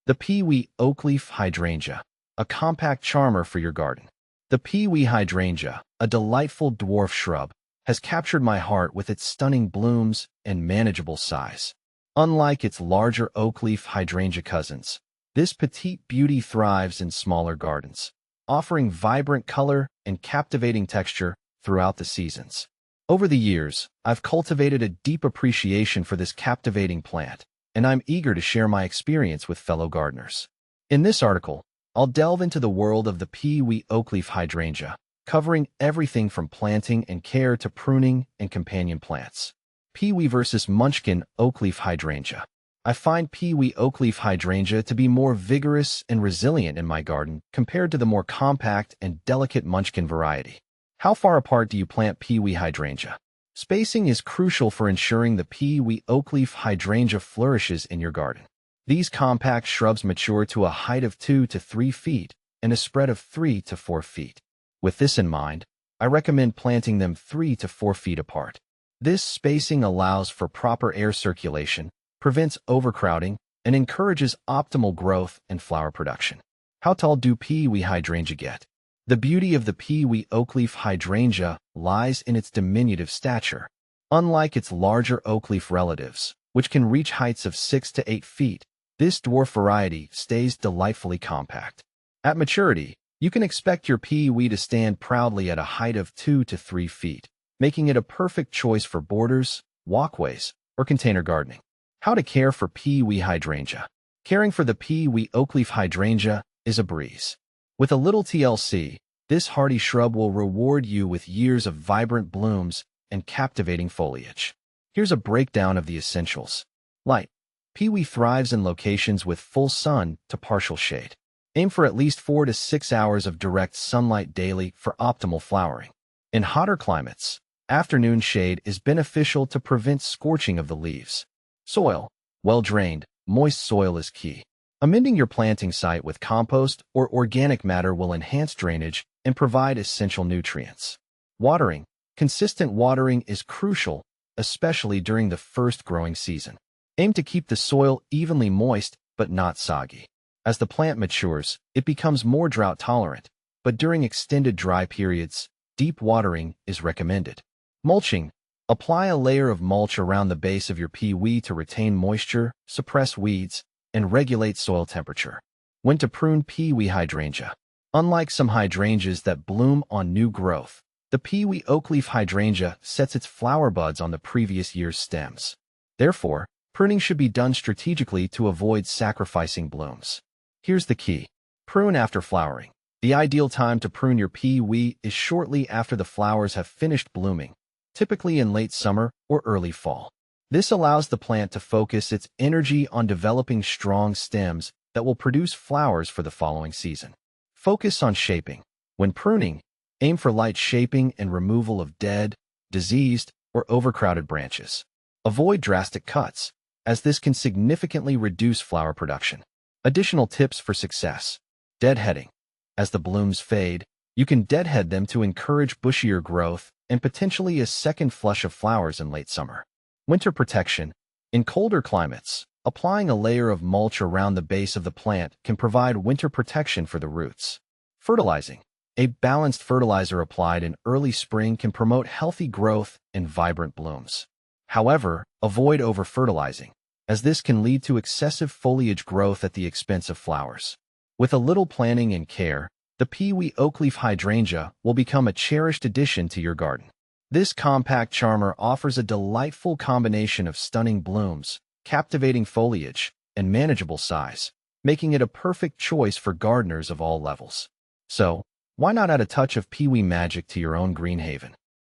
The peewee oakleaf hydrangea, a compact charmer for your garden. The peewee hydrangea, a delightful dwarf shrub, has captured my heart with its stunning blooms and manageable size. Unlike its larger oakleaf hydrangea cousins, this petite beauty thrives in smaller gardens, offering vibrant color and captivating texture throughout the seasons. Over the years, I've cultivated a deep appreciation for this captivating plant, and I'm eager to share my experience with fellow gardeners. In this article, I'll delve into the world of the peewee oakleaf hydrangea, covering everything from planting and care to pruning and companion plants. Peewee versus Munchkin oakleaf hydrangea. I find peewee oakleaf hydrangea to be more vigorous and resilient in my garden compared to the more compact and delicate Munchkin variety. How far apart do you plant peewee hydrangea? Spacing is crucial for ensuring the peewee oakleaf hydrangea flourishes in your garden. These compact shrubs mature to a height of 2 to 3 feet and a spread of 3 to 4 feet. With this in mind, I recommend planting them 3 to 4 feet apart. This spacing allows for proper air circulation, prevents overcrowding, and encourages optimal growth and flower production. How tall do peewee hydrangea get? The beauty of the peewee oakleaf hydrangea lies in its diminutive stature. Unlike its larger oakleaf relatives, which can reach heights of 6 to 8 feet, this dwarf variety stays delightfully compact. At maturity, you can expect your peewee to stand proudly at a height of 2 to 3 feet, making it a perfect choice for borders, walkways, or container gardening. How to care for peewee hydrangea. Caring for the peewee oakleaf hydrangea is a breeze. With a little TLC, this hardy shrub will reward you with years of vibrant blooms and captivating foliage. Here's a breakdown of the essentials. Light. Peewee thrives in locations with full sun to partial shade. Aim for at least 4 to 6 hours of direct sunlight daily for optimal flowering. In hotter climates, afternoon shade is beneficial to prevent scorching of the leaves. Soil. Well-drained, moist soil is key. Amending your planting site with compost or organic matter will enhance drainage and provide essential nutrients. Watering. Consistent watering is crucial, especially during the first growing season. Aim to keep the soil evenly moist but not soggy. As the plant matures, it becomes more drought tolerant, but during extended dry periods, deep watering is recommended. Mulching. Apply a layer of mulch around the base of your peewee to retain moisture, suppress weeds, and regulate soil temperature. When to prune peewee hydrangea. Unlike some hydrangeas that bloom on new growth, the peewee oakleaf hydrangea sets its flower buds on the previous year's stems. Therefore, pruning should be done strategically to avoid sacrificing blooms. Here's the key. Prune after flowering. The ideal time to prune your peewee is shortly after the flowers have finished blooming, typically in late summer or early fall. This allows the plant to focus its energy on developing strong stems that will produce flowers for the following season. Focus on shaping. When pruning, aim for light shaping and removal of dead, diseased, or overcrowded branches. Avoid drastic cuts, as this can significantly reduce flower production. Additional tips for success. Deadheading. As the blooms fade, you can deadhead them to encourage bushier growth and potentially a second flush of flowers in late summer. Winter protection. In colder climates, applying a layer of mulch around the base of the plant can provide winter protection for the roots. Fertilizing. A balanced fertilizer applied in early spring can promote healthy growth and vibrant blooms. However, avoid over-fertilizing, as this can lead to excessive foliage growth at the expense of flowers. With a little planning and care, the peewee oakleaf hydrangea will become a cherished addition to your garden. This compact charmer offers a delightful combination of stunning blooms, captivating foliage, and manageable size, making it a perfect choice for gardeners of all levels. So, why not add a touch of peewee magic to your own green haven?